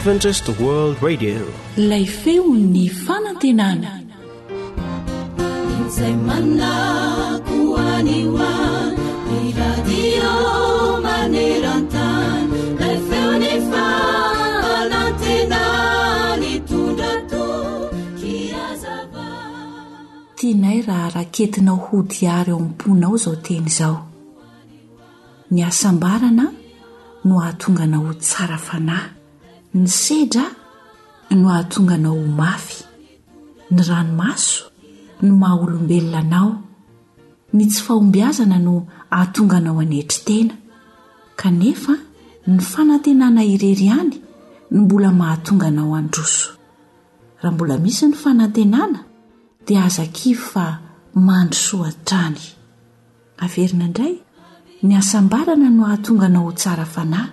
Adventist World Radio. Lay feon'ny fanantenana. Izay manakuaniwa ni radio manerantan lay feon'ny fanantenana ni tundato kiazava. Tianay raha raketinao hodiary eo am-ponao zao teny zao. Ny asambarana no ahatonganao tsara fanahy. Ny sedra no ahatonganao mafy. Ny ranomaso no maha-olombelona anao. Ny tsy fahombiazana no ahatonganao anetry tena. Kanefa ny fanantenana irery ihany no mbola mahatonganao androso. Raha mbola misy ny fanantenana dia aza kivo fa mandro soa-trany. Averina indray, ny asambarana no ahatonganao tsara fanahy.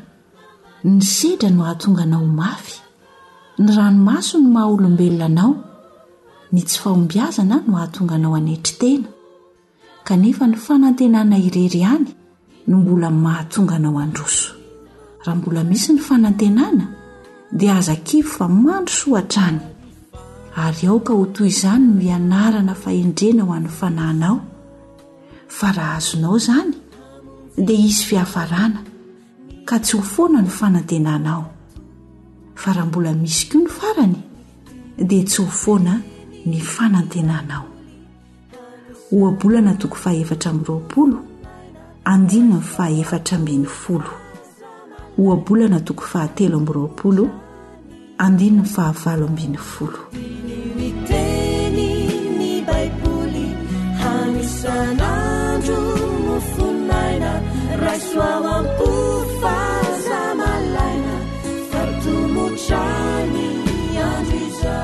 Ny sedra no ahatonganao mafy. Ny ranomaso no maha-olombelona anao. Ny tsy fahombiazana no ahatonganao anetry tena. Kanefa ny fanantenana irery ihany no mbola mahatonganao androso. Raha mbola misy ny fanantenana dia aza kivo fa mandro soa-trany. Ary ao ka ho toy izany no ianarana fahendrena ho an'ny fanahinao. Fa raha azonao izany dia hisy fihafarana ka tsy ho foana ny fanantenanao. Fa raha mbola misy koa ny farany dia tsy ho foana ny fanantenanao. Ohabolana toko 420, andinina 420. Ohabolana toko 720, andinina 720. Miteni ni Baibuli hanisanandro mufunaina raiswawampu fazamalaina fartumuchani andriza.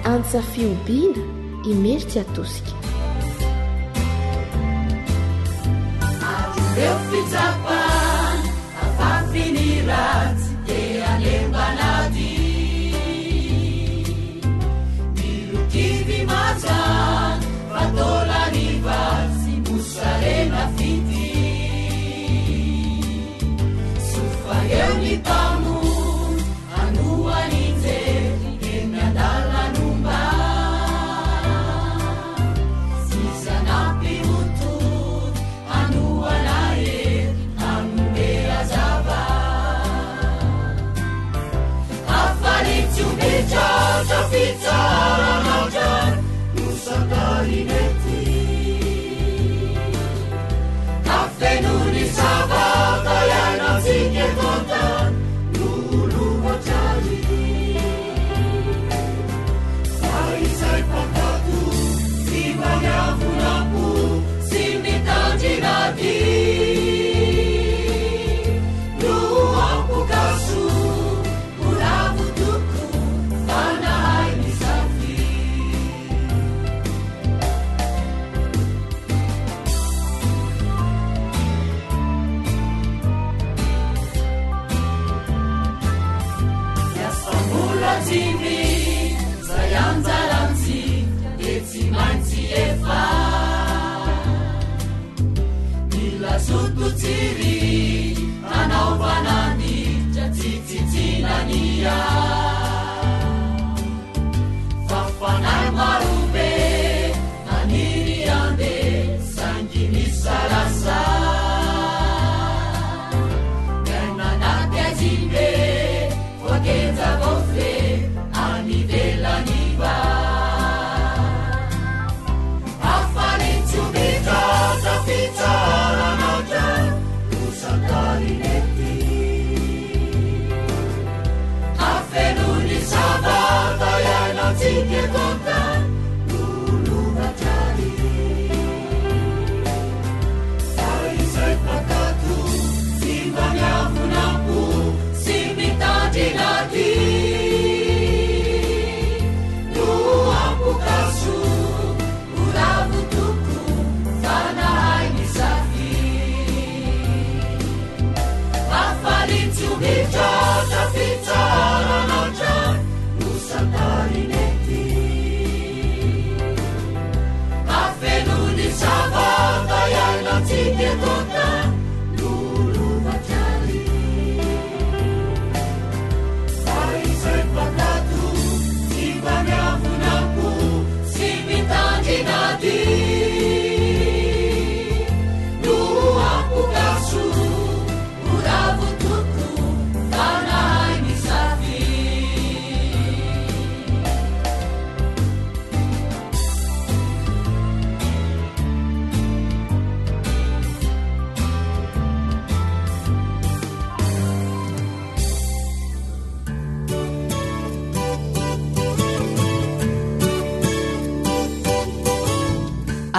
Antsa fiobina imeritsy atosika. Eu fitsapan afafinirat de alembanadi milukivi mazan fatolanivat si musarena fiti sufayemi tamu anuaninze emiadala numba sisanapi utut anuanae anumea zava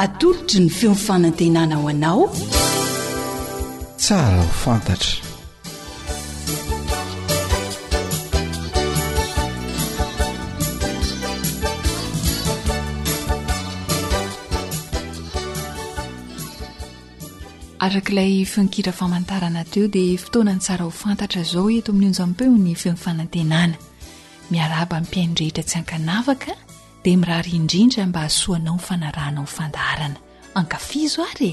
atolotry ny feo fanantenana ho anao tsara ho fantatra. arak'ilay feonkira famantarana teo dia fotoanany tsara ho fantatra zao eto amin'ny onjam-peo ny feony fanantenana miaraba mpiaindrehetra tsy ankanavaka dia mirary indrindra mba hasoanao fanarahana ho fandaharana ankafizo ary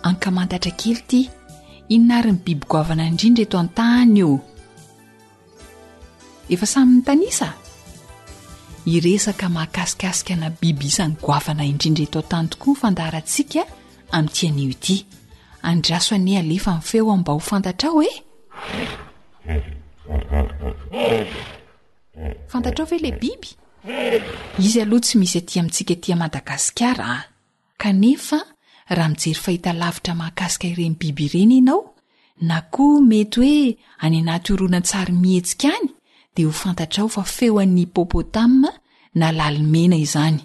ankamantatra kely ty inona ary ny biby goavana indrindra eto an-tany eo efa samyny tanisa iresaka mahakasikasika na biby isany goavana indrindra eto an-tany tokoa ny fandaharantsika amin'ity anio ity andraso ane alefa ny feo mba ho fantatrao fantatrao ve le biby izy aloha tsy misy aty amintsika aty Madagasikara kanefa raha mijery fahita lavitra mahakasika ireny biby ireny ianao na koa mety hoe any anaty horonan-tsary mihetsika any dia ho fantatrao fa feo an'ny hipopotame na lalimena izany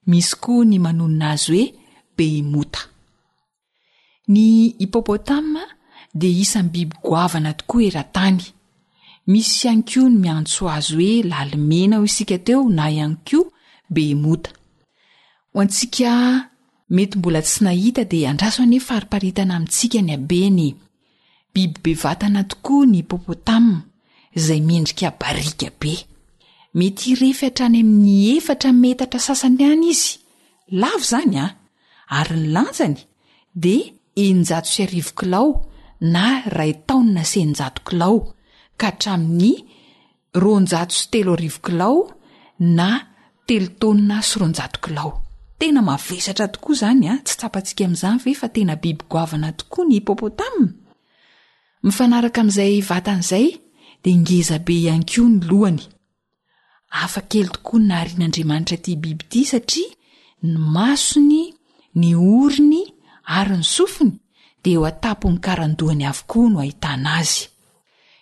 misy koa ny manonona azy hoe behemota. Ny hipopotame dia isan'ny biby goavana tokoa eran-tany misy ihany koa ny miantso azy hoe lalimena ho isika teo na ihany koa behemota. Ho antsika mety mbola tsy nahita dia andraso ane fariparitana amintsika ny abeny biby be vatana tokoa ny hipopotame izay miendrika barika be mety irefy hatrany amin'ny 4 metatra sasany any izy lavo zany ary ny lanjany dia 900 kilao na 2,900 kilao ka hatramin'ny 203 kilao na 3 taonina sy 200 kilao tena mavesatra tokoa zany tsy tsapantsika amin'izany ve fa tena biby goavana tokoa ny hipopotame. Mifanaraka amin'izay vatan'izay dia ngeza be ihany koa ny lohany hafa kely tokoa ny naharian'Andriamanitra ity biby ity satria ny masony ny orony ary ny sofiny dia eo atapony karandohany avokoa no ahitana azy.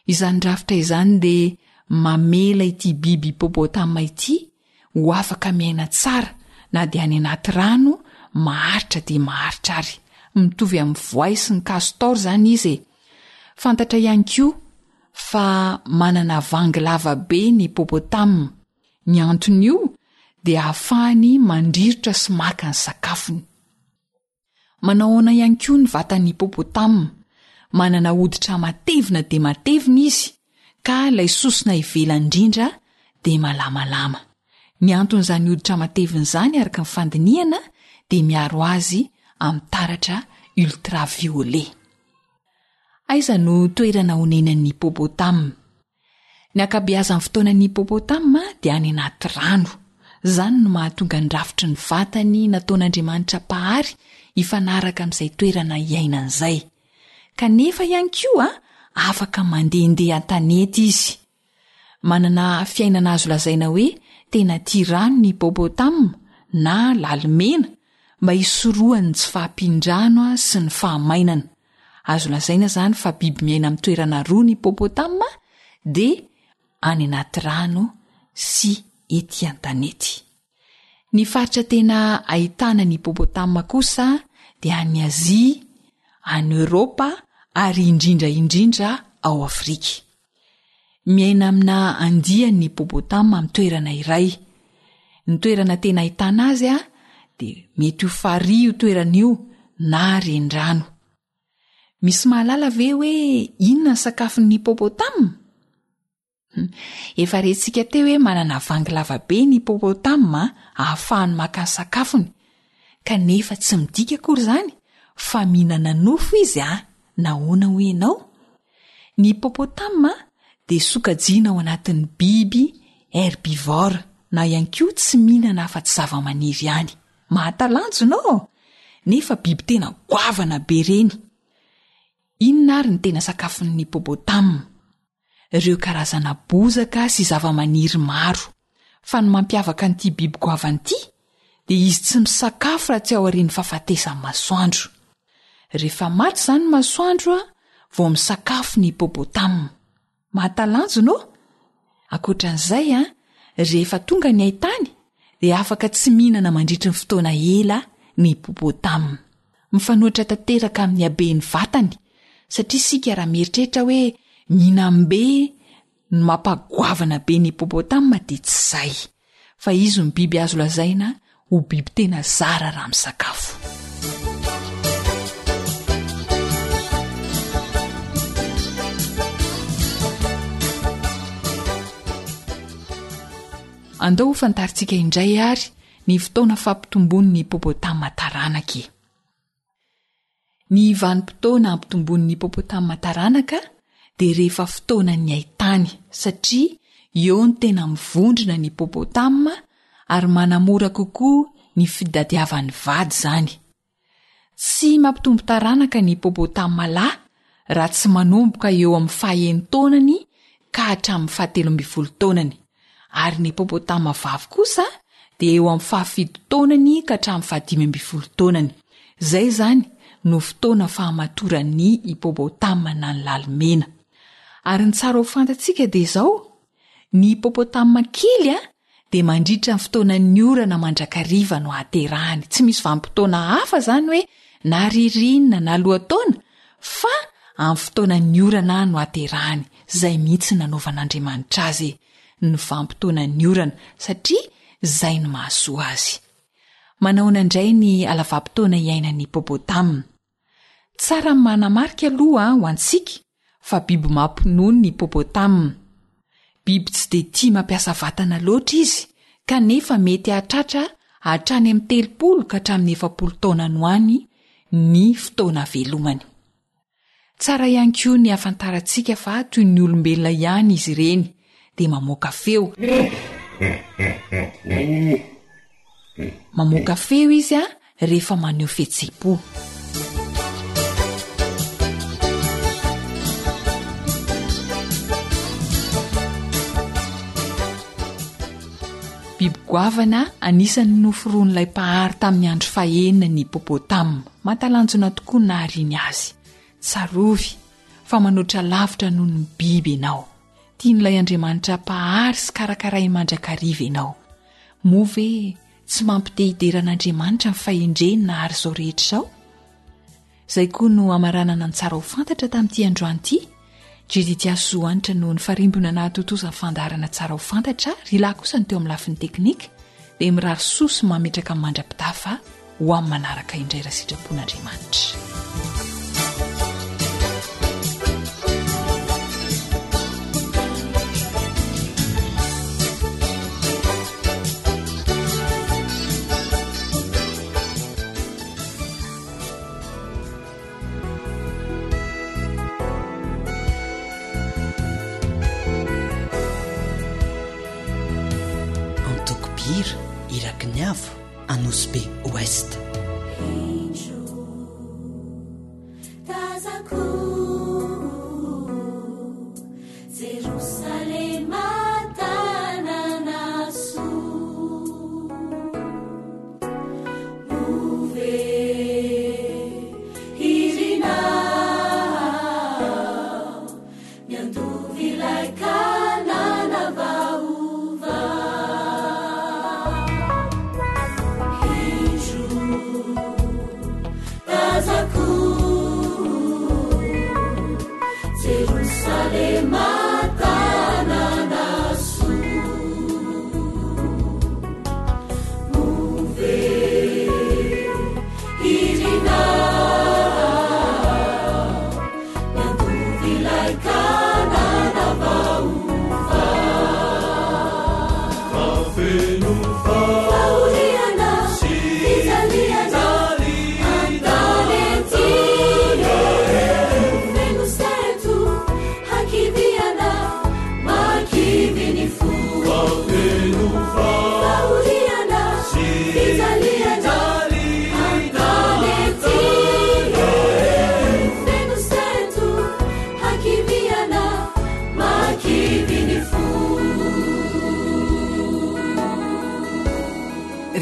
Izany rafitra izany dia mamela ity biby hipopotame ity ho afaka miaina tsara na dia any anaty rano maharitra dia maharitra ary mitovy amin'ny voay sy ny castor zany izy. Fantatra ihany koa fa manana vangy lava be ny hipopotame. Ny antony io dia ahafahany mandrirotra sy maka ny sakafony. Manahoana ihany koa ny vatan'ny hipopotame manana hoditra matevina dia matevina izy ka ilay sosina ivelany indrindra dia malamalama. Ny anton'izany hoditra matevina izany araka ny fandiniana dia miaro azy amin'ny taratra ultraviolet. Aiza no toerana honenan'ny hipopotame? Ny akabeazan'ny fotoanan'ny hipopotame dia any anaty rano. Izany no mahatonga ny rafitry ny vatany nataon'Andriamanitra pahary hifanaraka amin'izay toerana iainan'izay. Kanefa ihany koa afaka mandehandeha an-tanety izy. Manana fiainana azo lazaina hoe tena tia rano ny hipopotame na lalimena mba hisorohany tsy fahampindrano sy ny fahamainana. Azo lazaina zany fa biby miaina amin'ny toerana roa ny hipopotame dia any anaty rano sy ety an-tanety. Ny faritra tena ahitana ny hipopotame kosa dia any Azia, any Europa ary indrindra ao Afrika. Miaina amina andiany ny hipopotame amin'ny toerana iray. Ny toerana tena ahitana azy dia mety ho farihy io toerana io na renirano. Misy mahalala ve hoe inona ny sakafon'ny hipopotame? Efa retintsika teo hoe manana vangy lava be ny hipopotame ahafahany maka ny sakafony. Kanefa tsy midika akory izany fa mihinana nofo izy nahoana ho ianao? Ny hipopotame dia sokajiana ao anatin'ny biby herbivore na ihany koa tsy mihinana afa-tsy zava-maniry ihany. Mahatalanjona nefa biby tena goavana be reny. Inona ary ny tena sakafon'ny hipopotame? Ireo karazana bozaka sy zava-maniry maro. Fa ny mampiavaka an'ity biby goavana ity dia izy tsy misakafo raha tsy ao aorian'ny fahafatesan'ny masoandro. rehefa maty izany masoandro a vao misakafo ny hipopotama. Mahatalanjo no? Ankoatran'izay a, rehefa tonga ny haintany dia afaka tsy mihinana mandritry ny fotoana ela ny hipopotama. Mifanohitra tanteraka amin'ny habeny vatany satria isika raha mieritreritra hoe mihinam-be no mampagoavana be ny hipopotama dia tsy izay, fa izy ny biby azo lazaina ho biby tena zara raha misakafo. Andao ho fantaritsika indray ary ny fotoana fampitomboany ny hipopotama taranaka. Ny vanim-potoana hampitomboany ny hipopotama taranaka dia rehefa fotoana ny haintany satria eo ny tena mivondrona ny hipopotama ary manamora kokoa ny fitadiavan'ny vady izany. Tsy mampitombo taranaka ny hipopotama lahy raha tsy manomboka eo amin'ny 1 taonany ka hatramin'ny 17 taonany. Ary ny hipopotama vavy kosa dia eo amin'ny 7 taonany ka hatramin'ny 15 taonany. Izay izany no fotoana fahamatoran'ny hipopotama na ny lalomena. Ary ny tsara ho fantatsika dia izao, ny hipopotama kely dia mandritra ny fotoanan'ny orana mandrakariva no haterahany. Tsy misy vanim-potoana hafa izany hoe na ririnina na lohataona, fa amin'ny fotoanan'ny orana no haterahany. Izay mihitsy nanaovan'Andriamanitra azy ny vanim-potoanan'ny orana satria izay no mahasoa azy. Manaona indray ny alavampitoana iainan'ny hipopotama. Tsara manamarika aloha ho antsika fa biby mampinono ny hipopotama. Biby tsy dia tia mampiasa vatana loatra izy, kanefa mety hahatratra hatrany amin'ny 30 ka hatramin'ny 40 taona no any ny fotoana velomany. Tsara ihany koa ny afantarantsika fa toy ny olombelona ihany izy ireny dia mamoaka feo. Mamoaka feo izy rehefa maneho fihetsem-po. Biby goavana anisan'ny noforoan'ilay mpahary tamin'ny andro fahenina ny hipopotama. Matalanjona tokoa na hariany azy. Tsarovy fa manoatra lavitra noho ny biby ianao. Tian'ilay Andriamanitra mpahary sy karakaray mandrakariva ianao. Moa ve tsy mampideideran'Andriamanitra ny fahendreny na ary izao rehetra izao? Izay koa no amaranana ny tsara ho fantatra tamin'ity androany ity. Judith Azoanitra no ny farimbona nahatotoza ny fandarana tsara ho fantatra. Rilay kosa ny teo amin'ny lafiny teknika dia mirary soso mametraka amin'ny mandra-pitafa ho amin'ny manaraka indray raha sitrapon'Andriamanitra. Iraky ny avo Anosy Be Ouest.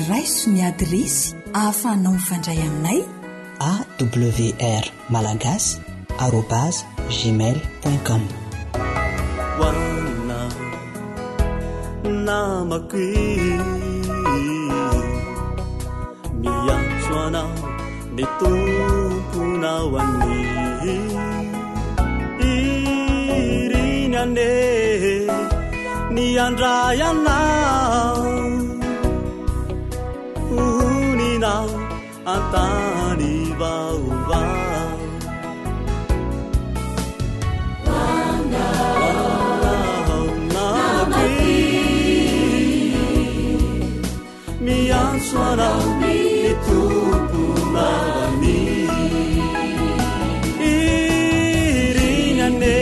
Raiso ny adresy ahafahanao mifandray aminay AWR awr malagasy@gmail.com. Wana namakui miantso anao ny tomponao any iriny ane ny andray anao oninao antany vaovao miantso anao ny tomponao any iriny ane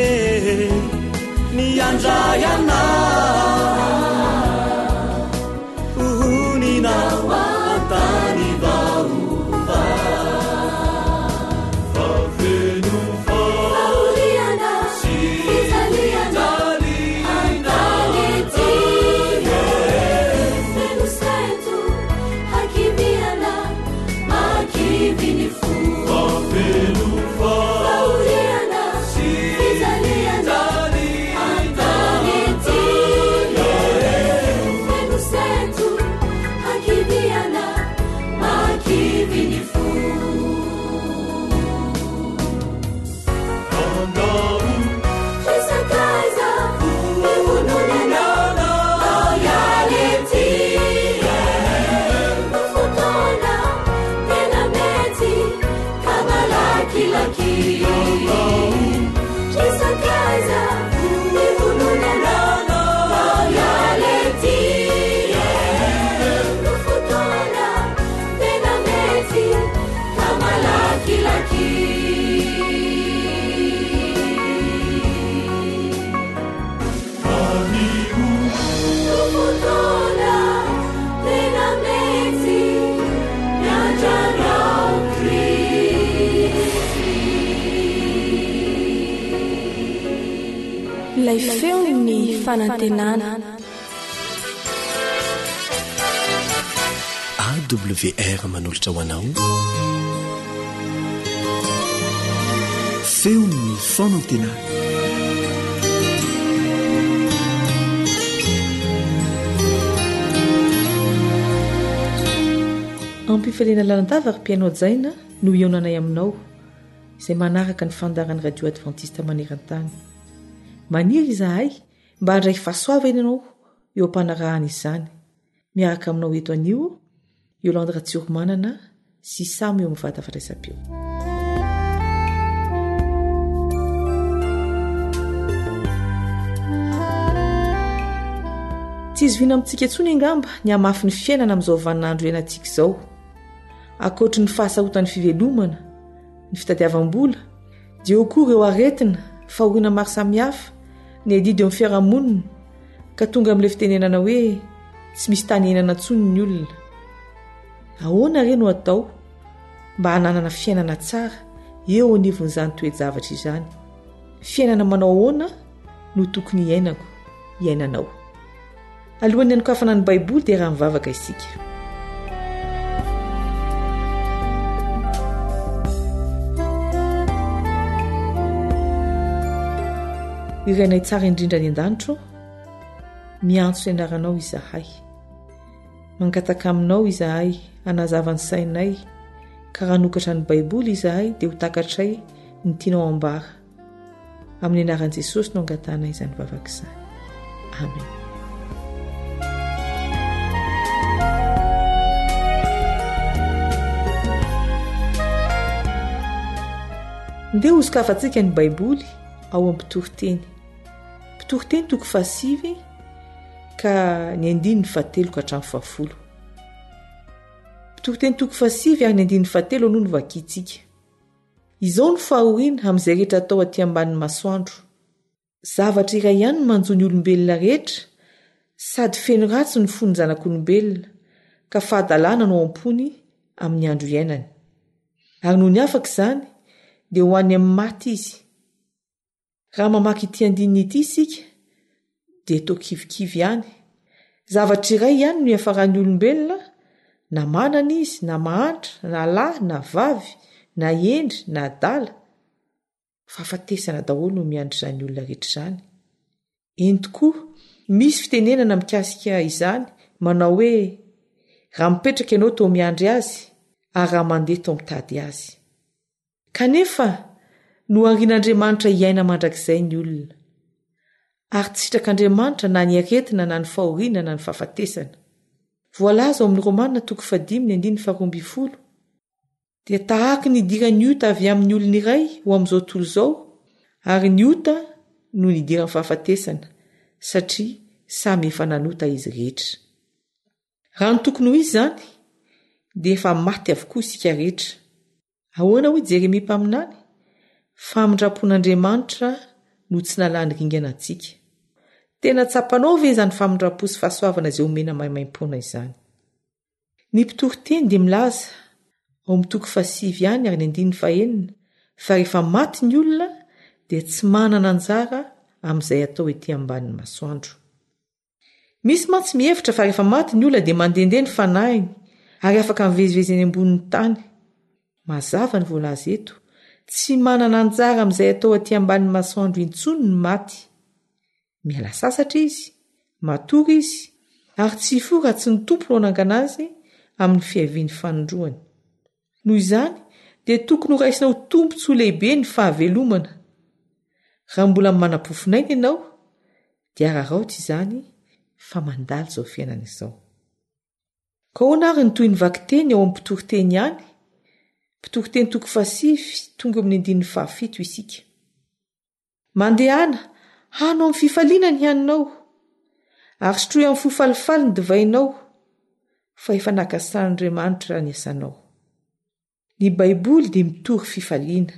ny andray anao oninao antany ilay feo ny fanantenana. AWR manolotra ho anao feo ny fanantenana. Ampifaliana lalandava ry mpiaino ajaina no ionanay aminao izay manaraka ny fandaran'ny radio adventiste maneran-tany. Maniry izahay mba handray fahasoavana ianao eo ampanarahana izany. Miaraka aminao eto anio Yolande Ratsiromanana sy Samy eo amin'ny vata fadraisam-peo. Tsy izy vina amintsika intsony angamba ny hamafy ny fiainana amin'izao vaninandro ianantsika izao. Akoatry ny fahasahotan'ny fivelomana, ny fitadiavam-bola, dia eo koa ireo aretina, fahoriana maro samihafa, ny adidy eo amin'ny fiarahamonina, ka tonga amin'ilay fitenenana hoe tsy misy tany ienana intsony ny olona. Ahoana re no atao mba hananana fiainana tsara eo anivon'izany toe-javatra izany? Fiainana manao ahoana no tokony iainako, iainanao? Alohan'ny anokafana ny Baiboly dia raha mivavaka isika. Irainay tsara indrindra ny an-danitro, miantso ianaranao izahay. Mangataka aminao izahay hanazava ny sainay, ka raha nokatra ny Baiboly izahay dia ho takatray ny tianao ambara. Amin'ny anaran'i Jesosy no angatana izany vavaka izany. Amen. Ndeha hosokafantsika ny Baiboly ao amin'ny Mpitoroteny. Mpitoroteny toko 5 ka ny 9:7 ka hatramin'ny 10. Mpitoroteny toko 5 ary ny 9:7 no vakiantsika. Izao ny fahoriana amin'izay rehetra atao aty ambanin'ny masoandro. Zavatra iray ihany no manjo ny olombelona rehetra, sady feno ratsy ny fon'ny zanak'olombelona, ka fahadalàna no ampony amin'ny andro iainany. Ary noho ny afaka izany dia ho any amin'ny maty izy. Raha mamaky ity andininy ity isika dia toa kivikivy ihany. Zavatra iray ihany no iafaran'ny olombelona, na manana izy, na mahantra, na lahy, na vavy, na endry na adala fahafatesana daholo no miandry izany olona rehetra izany. Eny tokoa misy fitenenana mikasika izany manao hoe raha mipetraka ianao tao miandry azy ary raha mandeha tao mitady azy. Kanefa no arian'Andriamanitra iaina mandrakizay ny olona ary tsy sitrak'Andriamanitra na ny aretina na ny fahoriana na ny fahafatesana. Voalaza ao amin'ny Romanina 5:12 dia tahaka ny idiran'ny ota avy amin'ny olona iray ho amin'izao tontolo izao ary ny ota no nidiran'ny fahafatesana satria samy efa nanota izy rehetra. Raha ny tokony ho izy izany dia efa maty avokoa isika rehetra. Ahoana hoy Jeremia mpaminany? Famindrapon'Andriamanitra no tsy nalany ringana antsika. Tena tsapanao ve izany famindrapo sy fahasoavana izay omena maimaim-poana izany? Ny mpitoroteny dia milaza ao amin'ny 5 ihany ary 9 fa rehefa maty ny olona dia tsy manana anjara amin'izay atao ety ambanin'ny masoandro. Misy mantsy mihevitra fa rehefa maty ny olona dia mandehandeha ny fanahiny ary afaka mivezivezeny ambonin'ny tany. Mazava ny voalaza eto, tsy manana anjara amin'izay atao ety ambanin'ny masoandro intsony ny maty. Miala sasatra izy, matory izy ary tsy hifoha raha tsy ny tompo no hanangana azy amin'ny fiaviany fanondroany. Noho izany dia tokony ho raisina ho tompontsoa lehibe ny fahavelomana. Raha mbola manam-pofinaina ianao dia raraotra izany fa mandalo izao fiainana izao. Ka ahoana ary ny toy ny vakiteny ao amin'ny mpitoroteny ihany? Mpitoroteny 5 tonga amin'ny 7 isika. Mandehana hanao amin'ny fifaliana ny haninao ary sotroy amin'ny fofalifaly ny divainao fa efa nakasan'Andriamanitra ny asanao. Ny Baiboly dia mitory fifaliana.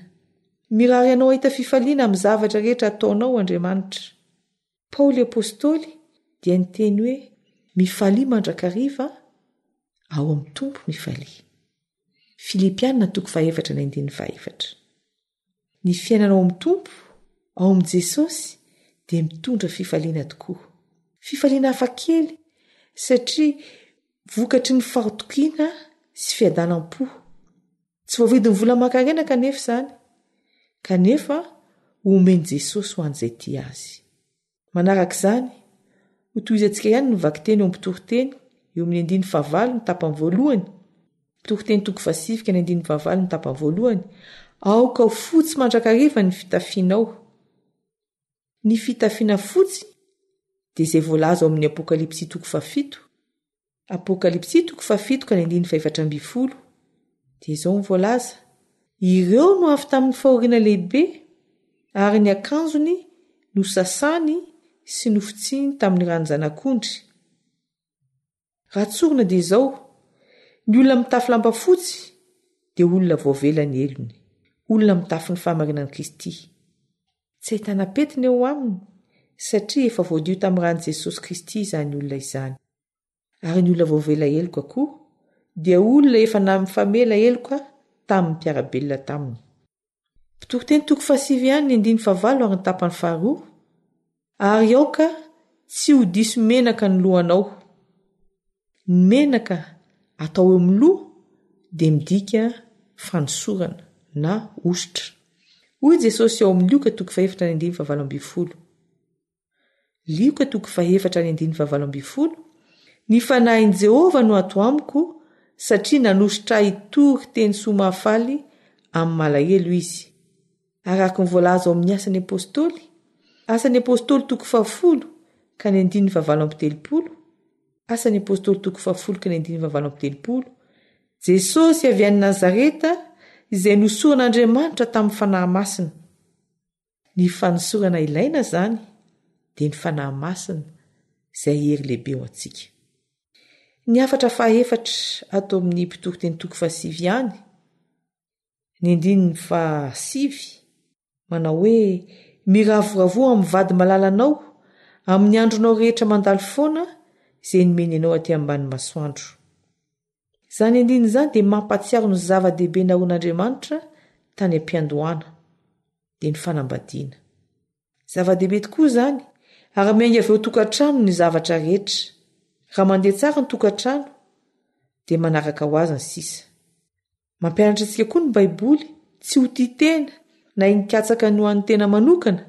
Mirary ianao ahita fifaliana amin'ny zavatra rehetra ataonao Andriamanitra. Paoly apôstôly dia niteny hoe mifalia mandrakariva ao amin'ny tompo mifalia. Filipianina 4:1. Ny fiainana ao amin'ny tompo ao amin'ny Jesosy dia mitondra fifaliana tokoa. Fifaliana hafakely satria vokatry ny fahotokiana sy fiadanam-po. Tsy voavidin'ny vola aman-karena kanefa izany, kanefa omeny Jesosy ho an'izay tia azy. Manaraka izany, ho tohizantsika ihany ny vakiteny ao amin'ny mpitoroteny eo amin'ny 9:9 ny tapany voalohany. Mpitoroteny 5:9 ny tapany voalohany. Aoka ho fotsy mandrakariva ny fitafianao. Ny fitafiana fotsy dia izay voalaza ao amin'ny Apokalipsy 7. Apokalipsy 7:1-4 dia izao ny voalaza. Ireo no avy tamin'ny fahoriana lehibe ary ny akanjony no sasany sy nofitsiny tamin'ny rano zanak'ondry. Raha tsorina dia izao, ny olona mitafy lamba fotsy dia olona voavela ny elony, olona mitafy ny fahamarinan'i Kristy. Tsy ahitana petiny eo aminy satria efa voadio tamin'ny ran'i Jesosy Kristy izany olona izany. Ary ny olona voavela eloka koa dia olona efa namifamela eloka tamin'ny mpiarabelona taminy. Mpitoroteny 5:9 ary ny tapany faharoa. Ary aoka tsy ho diso menaka ny lohanao. Ny menaka atao eo amin'ny loha dia midika fanosorana na ositra. Hoy Jesosy ao amin'ny Lioka 4:4-5. Lioka 4:4-5. Ny fanahin'i Jehovah no ato amiko satria nanositra hitory teny soa mahafaly amin'ny malahelo izy. Araka ny voalaza ao amin'ny asan'ny apôstôly, asan'ny apôstôly 10:9-13. Asan'ny apôstôly 10:9-13. Jesosy avy any Nazareta izay nosoran'Andriamanitra tamin'ny fanahy masina. Ny fanosorana ilaina izany dia ny fanahy masina izay hery lehibe ao antsika. Ny hafatra fahefatra atao amin'ny mpitoroteny 5 ihany. Ny 9:7 manao hoe miravoravoa amin'ny vady malalanao amin'ny andronao rehetra mandalo foana izay nomeny ianao aty ambanin'ny masoandro. Izany andiny izany dia mampatsiaro ny zava-dehibe nahoan'Andriamanitra tany am-piandohana dia ny fanambadiana. Zava-dehibe tokoa izany ary miainga avy eo tokantrano ny zavatra rehetra. Raha mandeha tsara ny tokantrano dia manaraka ho azy ny sisa. mampianatra antsika koa ny baiboly tsy ho tia tena na hikatsaka ny ho an'ny tena manokana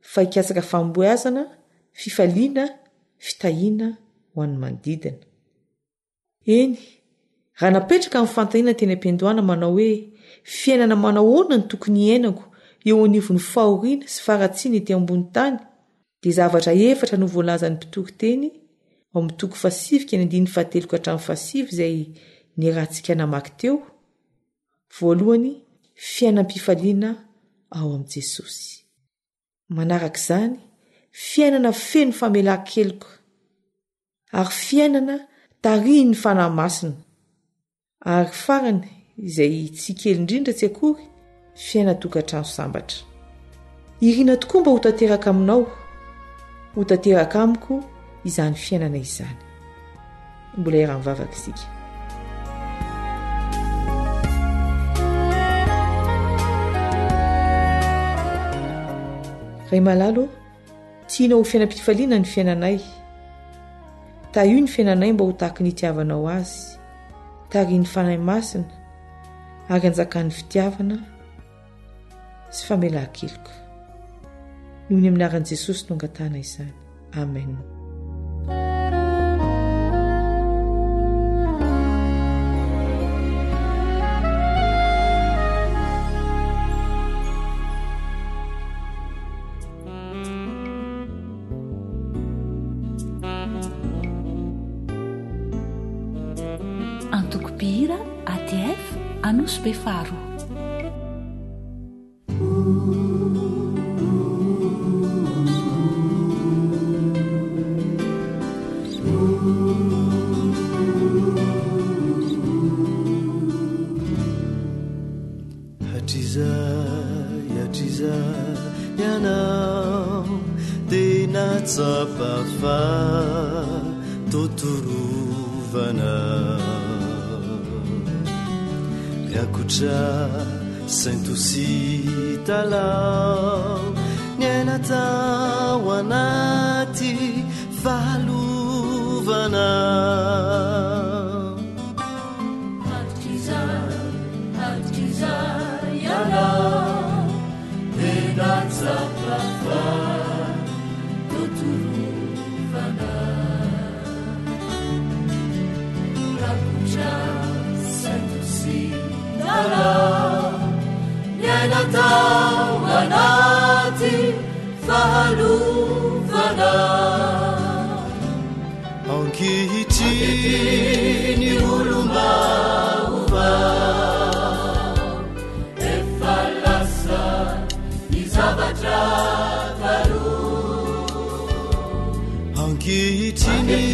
fa hikatsaka famboazana, fifaliana, fitahiana ho an'ny manodidina. Eny, raha napetraka amin'ny fantaniana teny am-piandohana manao hoe fiainana manahoana ny tokony iainako eo anivon'ny fahoriana sy faratsiana ety ambony tany, dia zavatra efatra no voalazan'ny mpitory teny ao amin'ny toko 7:7-8 izay nirahantsika namaky teo. Voalohany, fiainam-pifaliana ao amin'i Jesosy. Manaraka izany, fiainana feno famelan-keloka ary fiainana tarihiny fanahy masina. Ary farany izay tsy kely indrindra tsy akory, fiaina-tokantrano sambatra. Irina tokoa mba ho tanteraka aminao, ho tanteraka amiko izany fiainana izany. Mbola eran'vavaka isika. Ray malalo, tianao ho fiainam-pifaliana ny fiainanay. Taio ny fiainanay mba ho tahaka ny itiavanao azy, tarihin'ny fanahy masina ary anjakan'ny fitiavana sy famelan-keloka. Noho ny amin'ny anaran'i Jesosy no angatahana izany. Amen. Antokopihira ATF Anosy Be Faro. Hatriza ianao dia natsapafa totorovana miakotra saintosy talao ny aina tao anaty fahalovana. Hatriza ianao dia natsapafa totorovana miakotra saintosy niaina tao anaty fahalovana. Ankehitriny olom-baova efa lasa ny zavatra taloha. Ankehitriny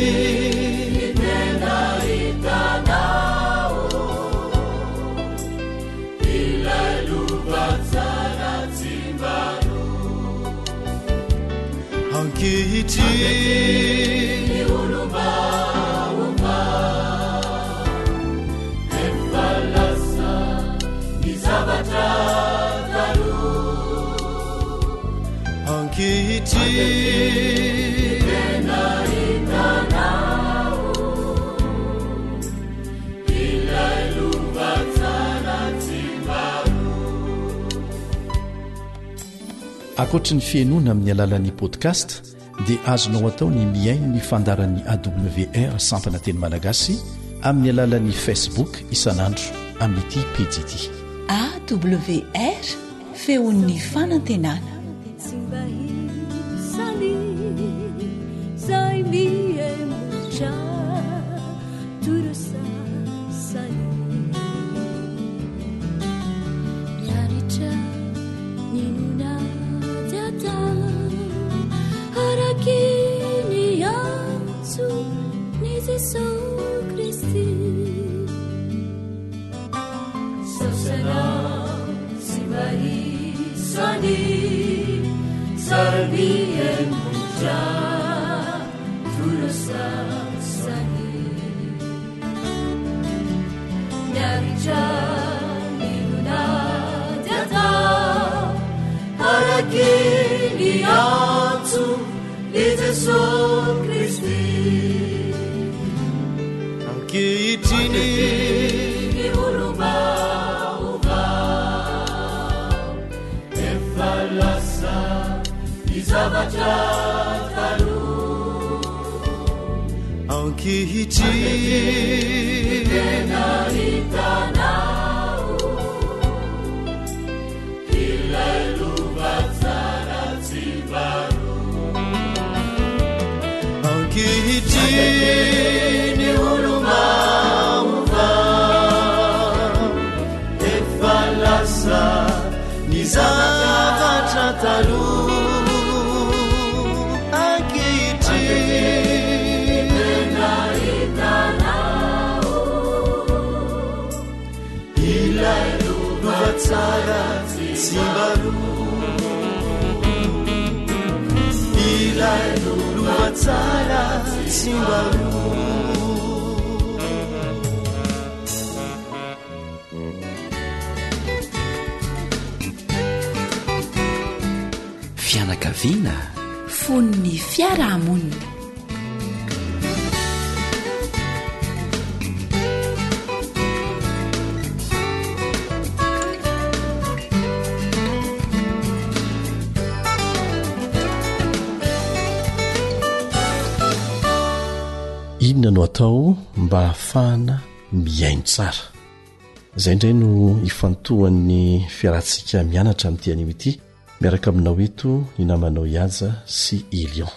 tena hitanao ilay lovatsara tsimbaro. Ankehitriny olom-baova efa lasa ny zavatra taloha. Ankehitriny tena hitanao ilay lovatsara tsimbaro. Akoatra ny fiainoana amin'ny alalan'ny podcast dia azonao atao ny miaino ny fandaran'ny AWR sampana teny malagasy amin'ny alalan'ny Facebook isanandro amin'ity pejy ity AWR feon'ny fanantenana. Ankehitriny olom-baova zavatra ankehitriny tena hitanao ilay lova tsara tsy mbaro ankehitriny olo maova efa lasa ny zavatra taloha tsara simbaro ilay lova tsara simbaro fianakaviana fon'ny fiarahamonina inona no atao mba hahafahana miaino tsara izay indray no ifantohan'ny fiarahantsika mianatra amin'ity anio ity miaraka aminao eto ny namanao Iaja sy Elion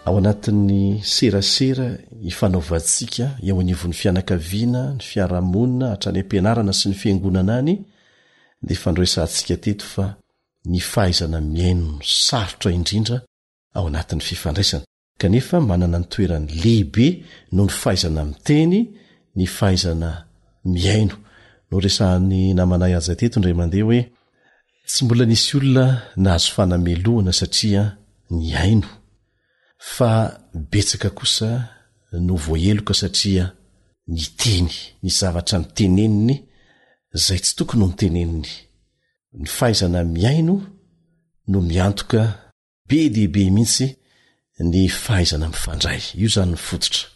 ao anatin'ny serasera ifanaovantsika eo anivon'ny fianakaviana ny fiarahamonina hatrany ampianarana sy ny fiangonana any dia fandroesantsika teto fa ny fahaizana miaino sarotra indrindra ao anatin'ny fifandraisana kanefa manana ny toerany lehibe no ny fahaizana miteny ny fahaizana miaino no resahan'ny namana Iaja teto indray mandeha hoe tsy mbola nisy olona nahazo fanamelohana satria ny aino fa betsaka kosa no voaheloka satria ny teny ny zavatra niteneniny izay tsy tokony no niteneniny ny fahaizana miaino no miantoka be dehibe mihitsy ny fahaizana mifandray io zany ny fototra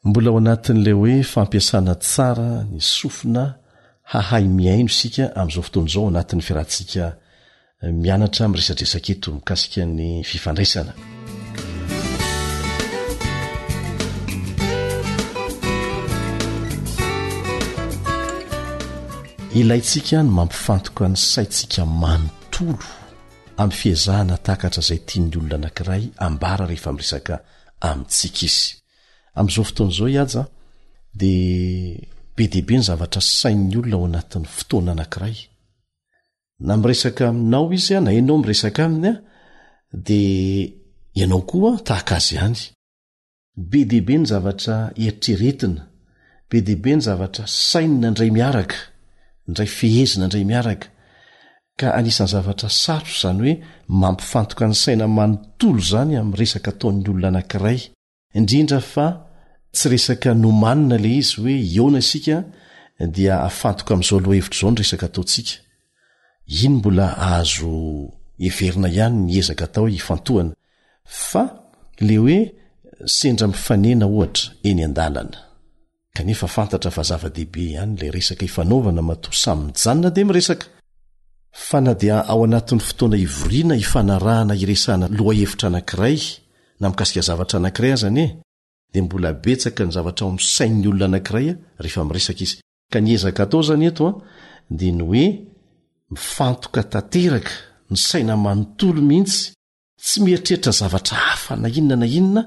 mbola ao anatin'ilay hoe fampiasana tsara ny sofina hahay miaino isika amin'izao fotoan'izao anatin'ny fiarahantsika mianatra miresadresaka eto mikasika ny fifandraisana ilaitsika ny mampifantoka ny saitsika manontolo amin'ny fiezahana takatra izay tiany olona anankiray ambara rehefa miresaka amintsika izy amin'izao fotoan'izao Iaja dia be dehibe ny zavatra sain'ny olona ao anatin'ny fotoana anankiray na miresaka aminao izy na ianao miresaka aminy dia ianao koa tahaka azy ihany be dehibe ny zavatra eritreretina be dehibe ny zavatra sainina indray miaraka indray fehezina indray miaraka ka anisan'ny zavatra sarotra izany hoe mampifantoka ny saina manontolo izany amin'ny resaka ataon'ny olona anankiray indrindra fa tsy resaka nomanina le izy hoe iona isika dia afantoka amin'izao loha hevitra izao ny resaka ataontsika iny mbola azo everina ihany ny ezaka atao hifantohana fa le hoe sendra mifanena ohatra eny an-dalana kanefa fantatra fa zava-dehibe ihany le resaka ifanaovana mato samy mijanona dia miresaka fa na dia ao anatin'ny fotoana ivoriana ifanarahana iresahana loha hevitra anankiray na mikasika zavatra anankiray azany dia mbola betsaka ny zavatra ao amin'ny sain'ny olona anankiray rehefa miresaka izy ka ny ezaka atao zany eto dia ny hoe mifantoka tanteraka ny saina manontolo mihitsy tsy mieritreritra zavatra hafa na inona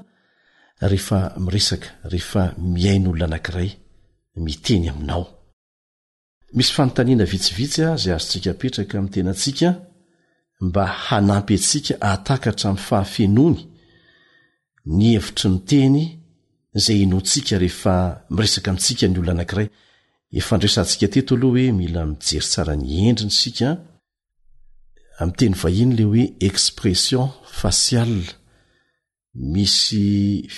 rehefa miresaka rehefa miaino olona anankiray miteny aminao misy fanontaniana vitsivitsy izay azontsika petraka amin'ny tenantsika mba hanampy antsika ahatakatra amin'ny fahafenony ny hevitry ny teny izay inontsika rehefa miresaka amintsika ny olona anankiray efa ndresantsika teto aloha hoe mila mijery tsara ny endriny sika amin'ny teny vahiny le hoe expression faciale misy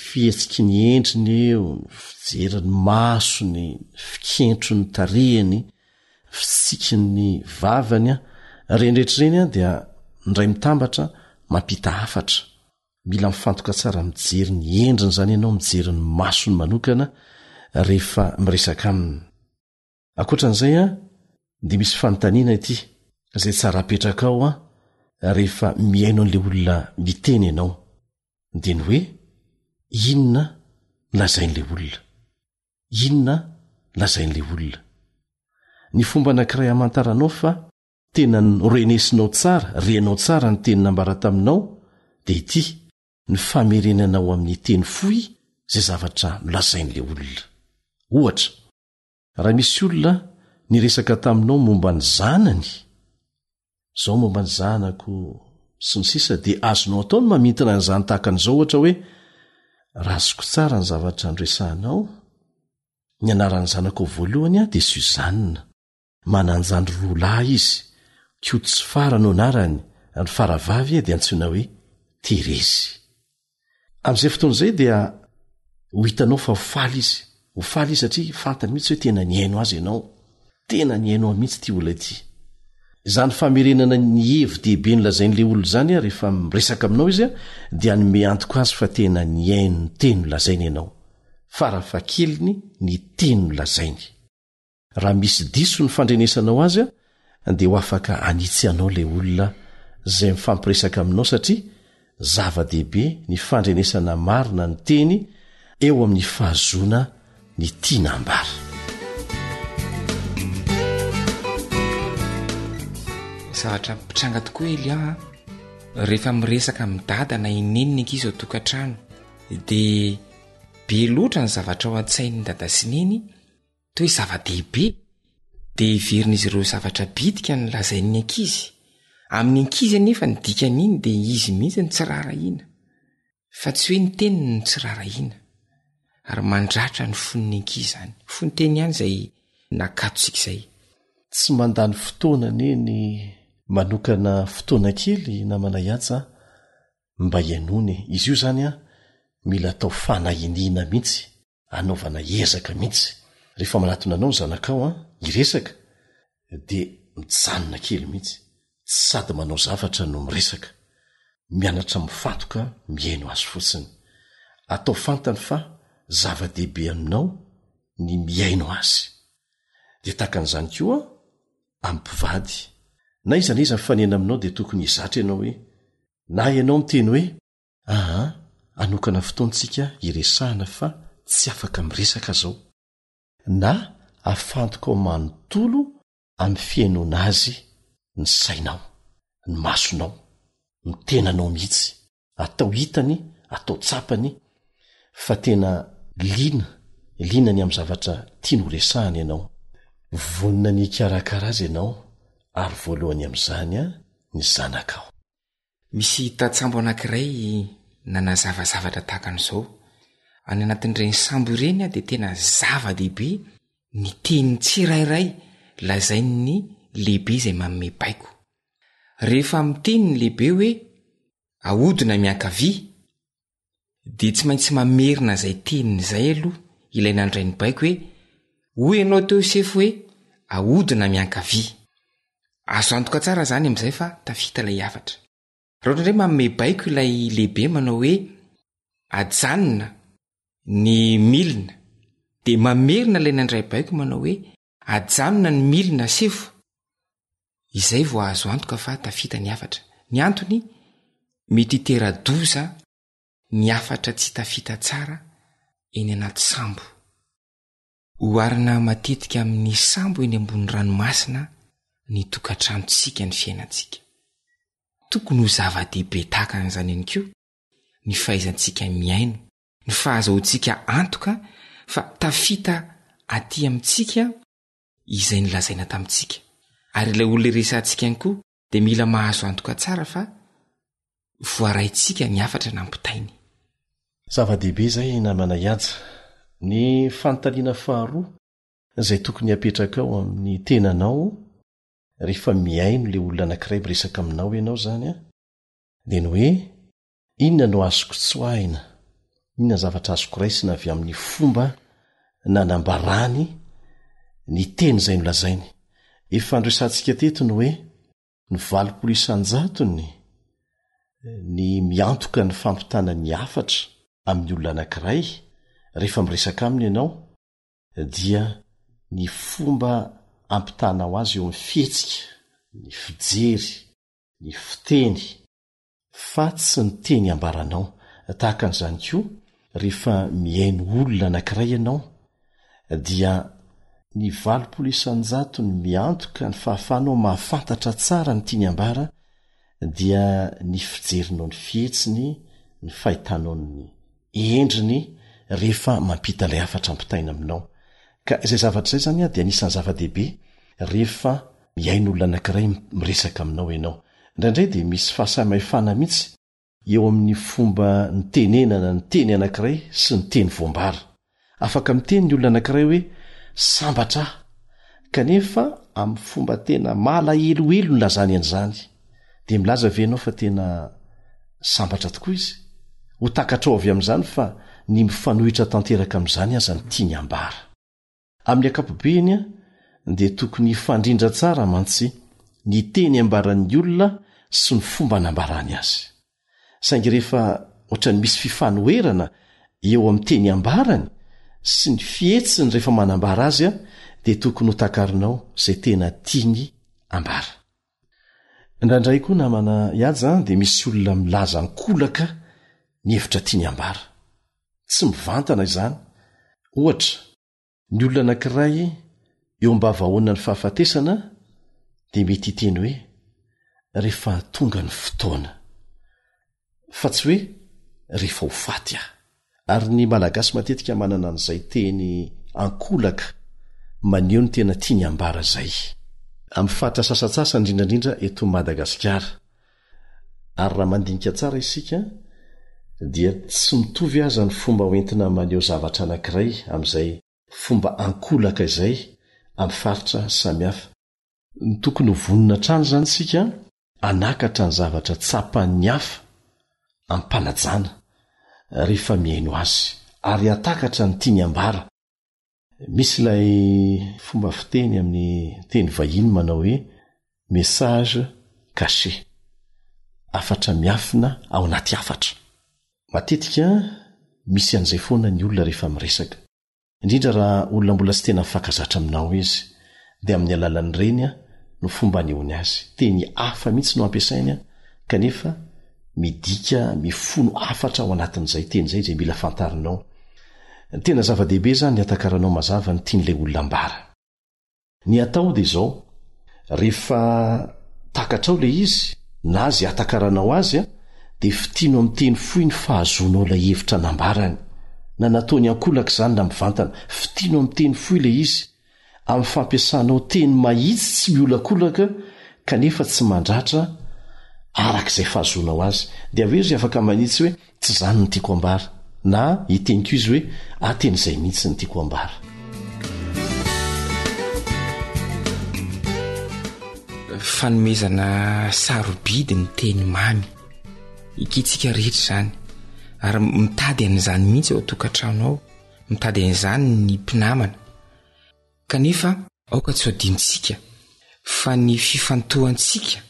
fihetsiky ny endriny eo ny fijeriny maso ny fikentro ny tarehany fisikiny vavany renydrehetrareny dia ndray mitambatra mampita hafatra mila mifantoka tsara mijery ny endriny zany ianao mijery ny masony manokana rehefa miresaka aminy akoatran'izay dia misy fanontaniana ity izay tsara petraka ao rehefa miaino an'le olona miteny ianao de ny hoe inona lazain'le olona, inona lazain'le olona. Ny fomba anankiray hamantaranao fa tena renesinao tsara, renao tsara ny teny nambara taminao de ity: ny famerenanao amin'ny teny foy zay zavatra nolazain'le olona. Ohatra, raha misy olona niresaka taminao momba ny zanany, zao momba ny zanako sy ny sisa, de azonao atao ny mamintana ny zany tahaka an'izao. Ohatra hoe, razoko tsara ny zavatra nresahanao, ny anaran'ny zanako voalohany a de Suzanne, mananjandry roalahy izy, Kiotsifara no anarany, ny faravavy de antsoina hoe Terezy. Amin'izay fotoan'izay dia ho hitanao fa ho faly izy satria fantany mihitsy hoe tena niaino azy ianao, tena niaino mihitsy ty olona ity. Zany famerenana ny hevi-dehibe nolazain'le olona zany a rehefa miresaka aminao izy a, dia anome antoka azy fa tena niaino ny teny nolazainy ianao, farafakeliny ny teny nolazainy. Raha misy diso ny fandrenesanao azy a, de ho afaka anitsy anao le olona zay mifampiresaka aminao, satria zava-dehibe ny fandrenesana marina ny teny eo amin'ny fahazona ny tiana ambara. Zavatra mpitranga tokoa Elia, rehefa miresaka amin'ny dada na ineniny ankizy ao tokantrano, de be loatra ny zavatra ao an-tsain'ny dada sy neny toy zava-dehibe, de iverin'izy ireo zavatra bitika ny lazain'ny ankizy. Amin'ny ankizy anefa ny dikan'iny de izy mihitsy ny tsirarahina, fa tsy hoe ny teniny ny tsirarahina, ary mandratra ny fon'ny ankizy zany. Fony teny ihany zay nakatotsika izay. Tsy mandany fotoana neny manokana fotoana kely namana iatsa mba ianony. Izy io zany a mila atao fanahiniana mihitsy, anaovana ezaka mihitsy. Rehefa manatona anao zanakao iresaka de mijanona kely mihitsy, sady manao zavatra no miresaka, mianatra mifantoka miaino azy fotsiny. Atao fantany fa zava-dehibe aminao ny miaino azy. De takan'izany koa ampivady, na iza na iza mifanena aminao de tokony hizatra ianao hoe, na ianao miteny hoe anokana fotoantsika iresahana fa tsy afaka miresaka zao, na afantoko manontolo amin'ny fiainona azy ny sainao, ny masonao, ny tenanao mihitsy, atao hitany, atao tsapany, fa tena linany amin'ny zavatra tiano resahana ianao. Vonina ny karakara azy ianao, ary voalohany amin'izany ny zanakao. Misy tatsambo anankiray nanazavazavatra tahaka an'izao. Any anatin'ireny sambo ireny de tena zava-dehibe ny teny tsirairay lazain'ny lehibe izay manome baiko. Rehefa miteny ny lehibe hoe ahodina miankavia, de tsy maintsy mamerina zay teniny zay aloha ilay nandray ny baiko hoe hoy ianao teo sefo hoe ahodina miankavia. Azo antoka tsara zany amin'izay fa tafita ilay hafatra. Raha ohatra indray manome baiko ilay lehibe manao hoe ajanona ny milina, de mamerina ilay nandray baiko manao hoe ajanona ny milina sefo, izay vo azo antoka fa tafita ny hafatra. Ny antony mety hitera-doza ny hafatra tsy tafita tsara eny anaty sambo. Hoarina matetika amin'ny sambo eny ambony ranomasina ny tokantranontsika ny fiainantsika. Tokony ho zava-dehibe tahaka an'izany ihany koa ny fahaizantsika miaino, ny fahazahoantsika antoka fa tafita aty amintsika izay nilazaina tamintsika. Ary ilay olona resantsika ihany koa de mila mahazo antoka tsara fa voaraintsika ny hafatra nampitainy. Zava-dehibe zay namana ihaja ny fantaliana faharoa izay tokony hapetraka ao amin'ny tenanao rehefa miaino le olona anankiray miresaka aminao ianao zany de ny hoe inona no azoko tsoahina, inona zavatra azoko raisina avy amin'ny fomba nanambarany ny teny zay nolazainy. Efa andresantsika teto ny hoe ny 800 ny miantoka ny fampitana ny hafatra amin'ny olona anankiray rehefa miresaka aminy ianao dia ny fomba ampitanao azy eo amin'ny fihetsika, ny fijery, ny fiteny fa tsy ny teny ambaranao. Tahaka an'izany koa rehefa miaino olona anankiray ianao dia ny 80% ny miantoka ny fahafahanao mahafantatra tsara ny tiany ambara dia ny fijerinao ny fihetsiny, ny fahitanao ny endriny rehefa mampita ilay afatra ampitaina aminao. Ka izay zavatra izay zany dia anisan'ny zava-dehibe rehefa miaino olona anankiray miresaka aminao ianao. Indraindray dia misy fahasamihafana mihitsy eo amin'ny fomba ny tenenana ny teny anankiray sy ny teny voambara. Afaka miteny ny olona anankiray hoe sambatra aho, kanefa amin'ny fomba tena malaheloelo ny lazany an'izany. Dia milaza ve ianao fa tena sambatra tokoa izy? Ho takatra ao avy amin'izany fa ny mifanohitra tanteraka amin'izany aza ny tiany ambara. Amin'ny ankapobeny dia tokony fandrindra tsara mantsy ny teny ambaran'ny olona sy ny fomba nambarany azy. Saingy rehefa ohatrany misy fifanoherana eo amin'ny teny ambarany sy ny fihetsiny rehefa manambara azy dia tokony ho takarinao izay tena tiany ambara. Indraindray koa namana iaja dia misy olona milaza nkolaka ny hevitra tiany ambara. Tsy mivantana izany. Ohatra, ny olona anankiray eo am-bavahoana ny fahafatesana dia mety hiteny hoe rehefa tonga ny fotoana, fa tsy hoe rehefa ho faty aho. Ary ny malagasy matetika manana an'izay teny ankolaka maneho ny tena tiany ambara izay. Amin'ny fatra sasatsasa indrindrandrindra eto Madagasikara. Ary raha mandinika tsara isika dia tsy mitovy aza ny fomba hoentina maneho zavatra anankiray amin'izay fomba ankolaka izay amin'ny faritra samihafa. Ny tokony ho vonina trano zany sika anakatra ny zavatra tsapan'ny hafa ampanajana rehefa miaino azy ary atakatra ny tiany ambara. Misy ilay fomba fiteny amin'ny teny vahiny manao hoe message caché, afatra miafina ao anaty afatra. Matetika misy an'izay foana ny olona rehefa miresaka, indrindra raha olona mbola tsy tena mifankazatra aminao izy, dia amin'ny alalan'ireny no fomba anehoany azy. Teny hafa mihitsy no ampiasainy kanefa midika mifono afatra ao anatin'izay teny izay izay mila fantarinao. Tena zava-dehibe zany ny atakaranao mazava ny tian'ilay olona ambara. Ny atao dia izao, rehefa takatrao ilay izy na azy atakaranao azy dia fitiano amin'ny teny fohy ny fahazonao ilay hevitra nambarany. Na nataony ankolaka izany na mivantana, fitiano amin'ny teny fohy ilay izy amin'ny fampiasanao teny mahitsy tsy miolakolaka kanefa tsy mandratra arak'izay fahazonao azy. Dia avy eo izy afaka manitsy hoe tsy izany ny tiako ambara, na hiteny koa izy hoe ateny izay mihitsy ny tiako ambara. Fanomezana sarobidy ny teny mamy ikentsika rehetra zany, ary mitady an'izany mihitsy ao tokantrano ao, mitady an'izany ny mpinamana. Kanefa aoka tsy adintsika fa ny fifantohantsika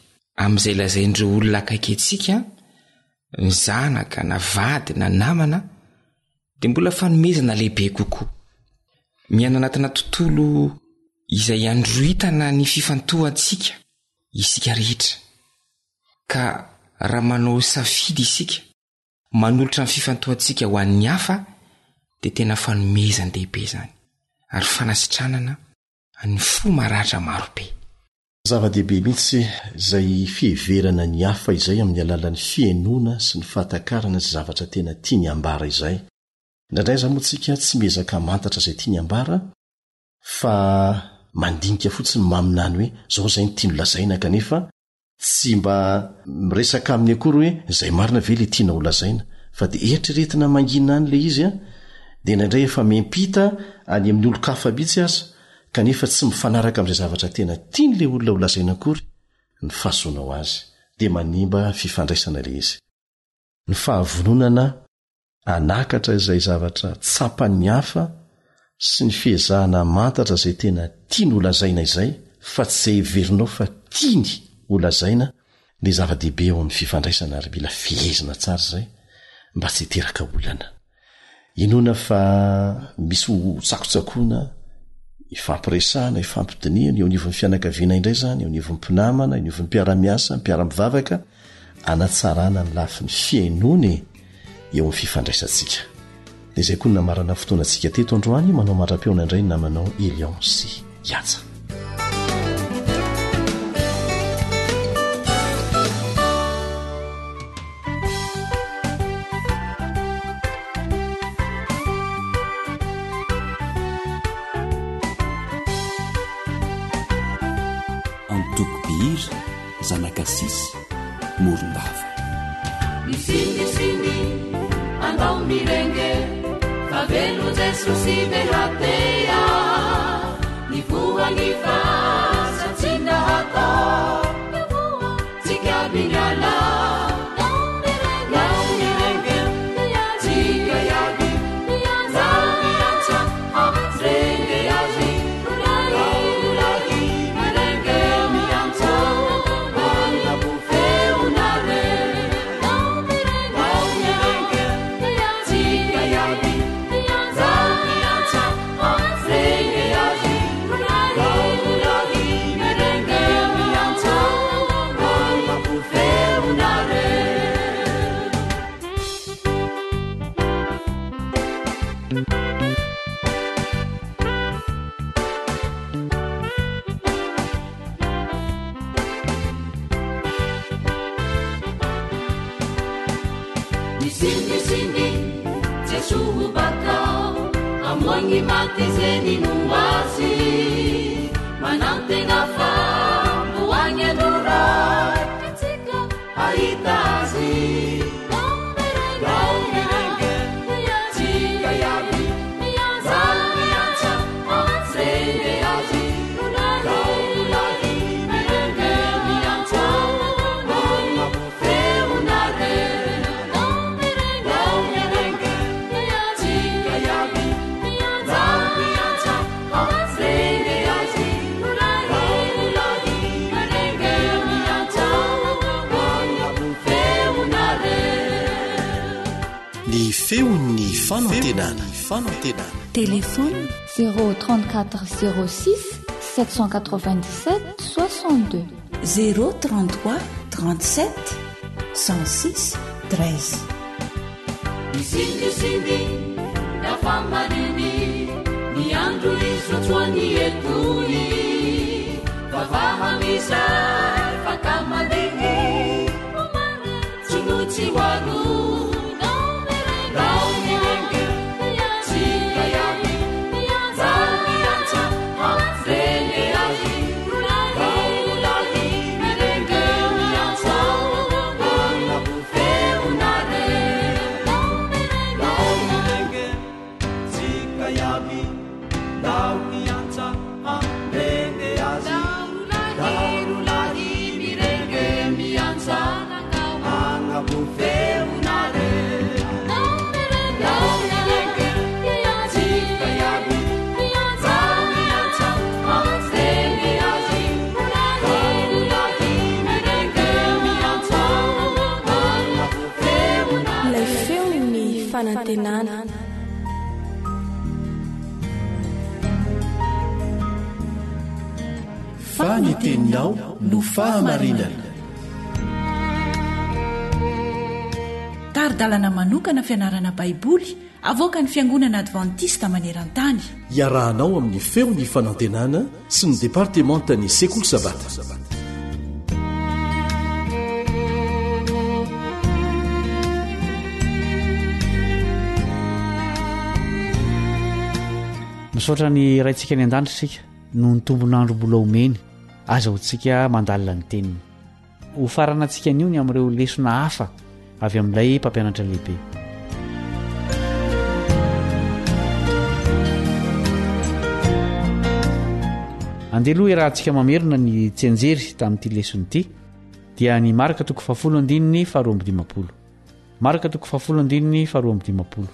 amin'izay lazain'ireo olona akaiky antsika, ny zanaka na vady na namana, dia mbola fanomezana lehibe kokoa. Miaina anatina tontolo izay androitana ny fifantohantsika isika rehetra. Ka raha manao safidy isika manolotra ny fifantohantsika ho an'ny hafa, dia tena fanomezana lehibe zany ary fanasitranana ny fo maratra marobe. Zava-dehibe mihitsy izay fiheverana ny hafa izay amin'ny alalan'ny fiainoana sy ny fahatakarana sy zavatra tena tiany ambara izay. Indraindray izany moa tsika tsy miezaka mantatra izay tiany ambara, fa mandinika fotsiny maminany hoe zao izay ny tiany lazaina, kanefa tsy mba miresaka amin'ny akory hoe izay marina ve le tiana ho lazaina, fa dia eritreretina mangina any le izy dia indraindray efa miampita any amin'ny olo-kafa mihitsy aza, kanefa tsy mifanaraka amin'izay zavatra tena tiany le olona ho lazaina akory ny fahazonao azy, dia manimba fifandraisana le izy. Ny fahavononana anakatra izay zavatra tsapan'ny hafa sy ny fiezahana mantatra izay tena tiany ho lazaina izay, fa tsy izay heverinao fa tiany ho lazaina, dia zava-dehibe eo amin'ny fifandraisana ary mila fihezina tsara izay mba tsy hiteraka olana. Inona fa misy ho tsakotsakoana ifampiresahana ifampidiniana eo anivon'ny fianakaviana indray zany eo anivon'ny mpinamana eo anivon'ny mpiara-miasa mpiara-mivavaka anatsarana ny lafi ny fiainony eo amin'ny fifandraisantsika. dia izay koa ny namarana fotoana antsika teto androany manao mara-peona indray ny namanao Elion sy Yatsa. Antokobihira zanakasisy morondava misingisiny andao mirenge favelo Jesosy behatea ny voany fasatsinda hatao tsika miala Amoigny maty zeny no azy manantena fa moagny adoray tsika ahita azy mirenge tsika iaby miantsa zenge azy lahy mirenge miantsa feonare mirenge tsika iaby ny feon'ny fanantenana Téléphone 034 06 797 62 033 37 106 13. Misingisiny nafamariny ny andro isotroany etoy vavahamisy fakamaliny tsy notsy hoaro faniteninao no fahamarinana. Taridalana manokana fianarana baiboly avoaka ny fiangonana advantista maneran-tany. Iarahanao amin'ny feon'ny fanantenana sy ny departementany sekoly sabata. misaotra ny raintsika ny an-danitra isika noho ny tombon'andro mbola omeny aza hotsika mandalina ny teniny ho farana antsika an'io ny amin'ireo lesona hafa avy amin'ilay mpampianatra lehibe. andeloha irahantsika mamerina ny tsianjery tamin'ity lesona ity dia ny marika toko 7:12 marika toko 7:12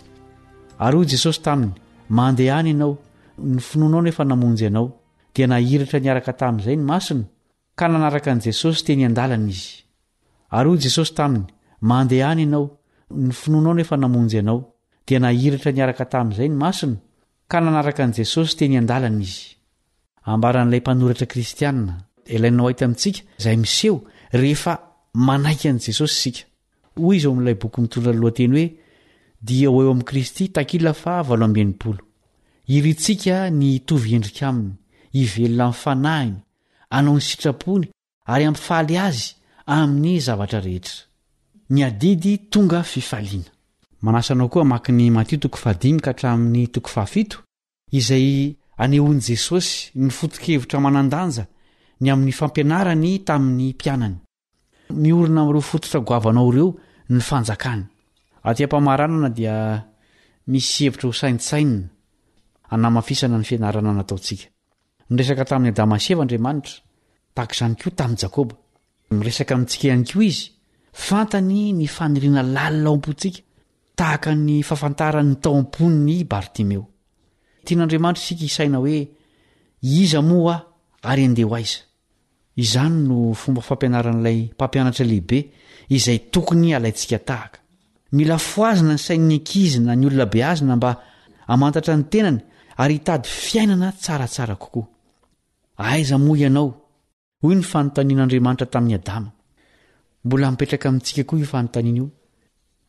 ary hoy Jesosy taminy mandehany ianao ny finoanao nefa namonjy ianao dia nahiratra niaraka tamin'izay ny masina ka nanaraka an'i Jesosy teny an-dalana izy. Ary hoy Jesosy taminy mandehany ianao ny finoanao nefa namonjy ianao dia nahiratra niaraka tamin'izay ny masina ka nanaraka an'i Jesosy teny an-dalana izy. ambaran'ilay mpanoratra kristianina ilainao ahita amintsika izay miseho rehefa manaiky an' jesosy isika hoy izy ao amin'ilay boky mitondra lohateny hoe dia ho eo amin'i kristy takila fa 80 iritsika ny hitovy endrika aminy hivelona amin'ny fanahiny anao ny sitrapony ary ampifaly azy amin'ny zavatra rehetra ny adidy tonga fifaliana manasanao koa maki ny Matio 5 ka hatramin'ny 7 izay anehoan'i Jesosy ny foto-kevitra manandanja ny amin'ny fampianarany tamin'ny mpianany miorina amin'ireo fototra goavanao ireo ny fanjakany aty am-pamaranana dia misy hevitra ho saintsainina anamafisana ny fianarana nataontsika miresaka tamin'ny Adama sy Eva Andriamanitra tahaka izany koa tamin'i Jakoba miresaka amintsika ihany koa izy fantany ny faniriana lalina ao am-pontsika tahaka ny fahafantarany taom-pon'ny Bartimeo tian'Andriamanitra isika isaina hoe iza moa ary andeha ho aiza izany no fomba fampianaran'ilay mpampianatra lehibe izay tokony alaintsika tahaka mila foazina ny sain'ny ankizina ny olona beazina mba hamantatra ny tenany ary hitady fiainana tsaratsara kokoa aiza moa ianao hoy ny fanontanian'Andriamanitra tamin'ny Adama mbola mipetraka amintsika koa io fanontaniana io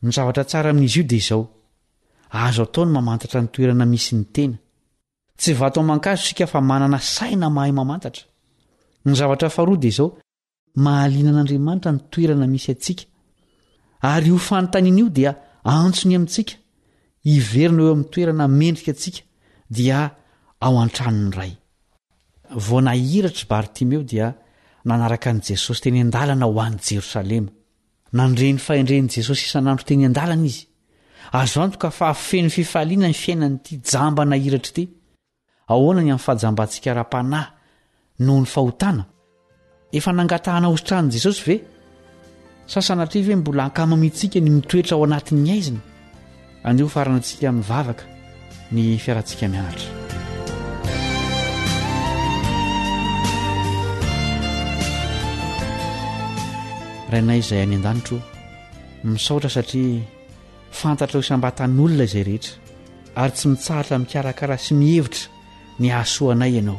ny zavatra tsara amin'izy io dia izao azo atao ny mamantatra ny toerana misy ny tena tsy vato aman-kazo sika fa manana saina mahay mamantatra ny zavatra faharoa dia izao mahalinan'Andriamanitra ny toerana misy atsika ary io fanontaniana io dia antsony amintsika hiverina eo amin'ny toerana mendrika atsika dia ao an-tranony ray vao nahiratra Bartimeo dia nanaraka an'i Jesosy teny an-dalana ho an'i Jerosalema nandreny fahendren'i Jesosy isan'andro teny an-dalana izy azo antoka fa feno fifaliana ny fiainan'ity jamba nahiratra ity ahoana ny amin'ny fahajambantsika ra-panahy noho ny fahotana efa nangatahana hosotrahan'i Jesosy ve sasanatriy ve mbola ankamamitsika ny mitoetra ao anatin'ny aizina anio faranantsika mivavaka ny fiarantsika mianatra rainay izay any an-danitro misaotra satria fantatra ho isambatan'olona izay rehetra ary tsy mitsahatra mikarakara sy mihevitra ny hahasoanay ianao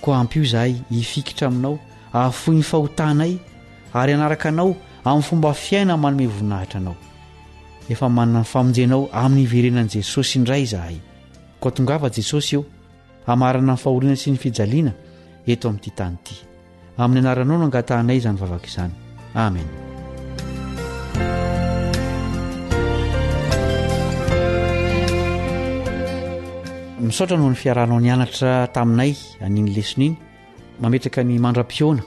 koa ampio izahay hifikitra aminao ahafoy ny fahotanay ary anaraka anao amin'ny fomba fiaina manome voninahitra anao efa manana ny famonjenao amin'ny iverenan'i Jesosy indray izahay koa tongava Jesosy eo hamarana ny fahoriana sy ny fijaliana eto amin'ity tany ity amin'ny anaranao no angatahanay izany vavaka izany amen misaotra noho ny fiarahanao nianatra taminay an'iny lesona iny mametraka ny mandram-pioana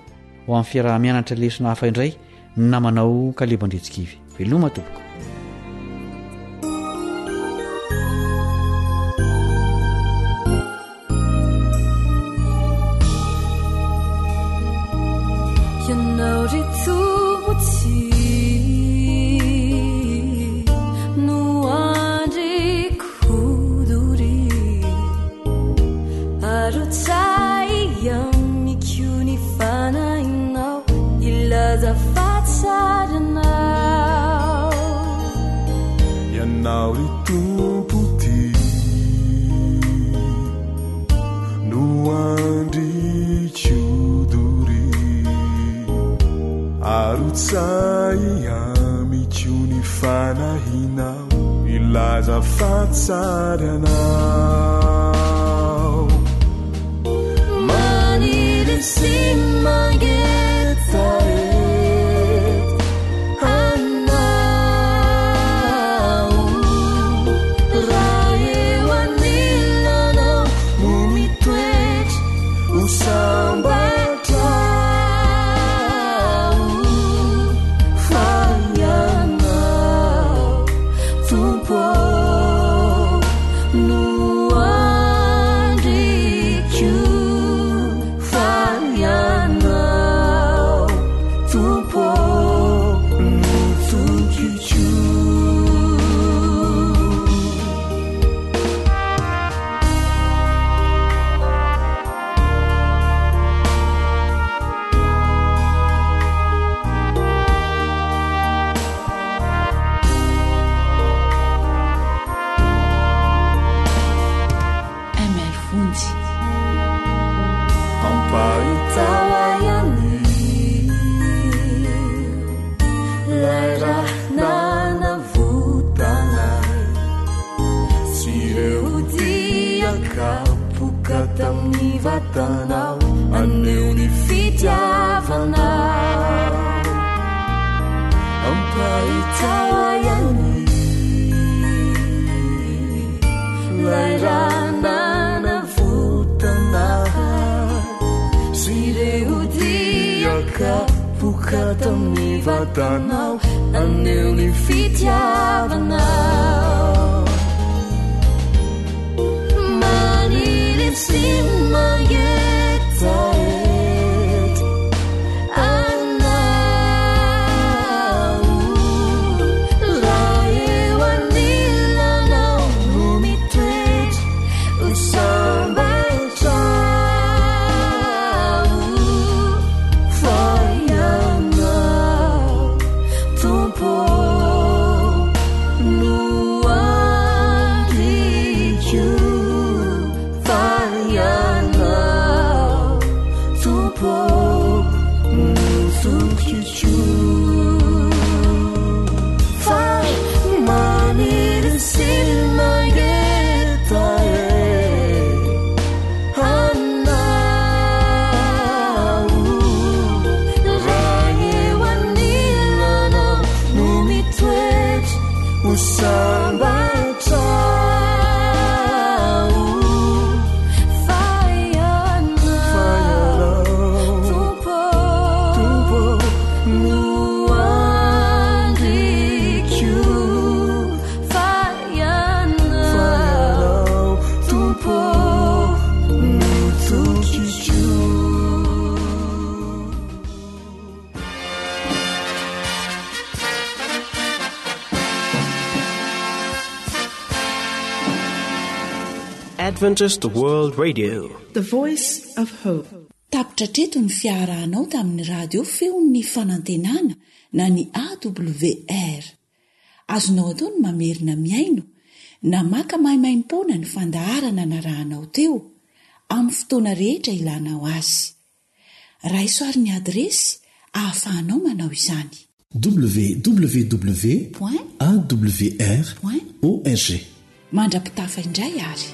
ho amin'ny fiarah-mianatra lesona hafa indray ny namanao kalebandretsikivy veloma tompoko voka tamin'ny vatanao aneo ny fitiavanao ampaitawayani lairanana vutanaha sireudiaka voka tamin'ny vatanao aneo ny fitiavanao maniry simagetaet anao raewanillanao numitoetry usambatrao fayanao tompo nuandikyu fayanao tompo nusukichu maniry silmagetae anao raewanillanao numitoetry usambatrao fayanao tompo nuandikyu fayanao tompo nutukichu Adventist World Radio, The Voice of Hope. Tapitra treto ny fiarahanao tamin'ny radio feon'ny fanantenana na ny AWR. Azonao atao ny mamerina miaino na maka mahimaimpona ny fandaharana narahanao teo amin'ny fotoana rehetra ilanao azy. Raisoaryn'ny adresy ahafahanao manao izany. www.awr.org. Mandrapitafa indray ary.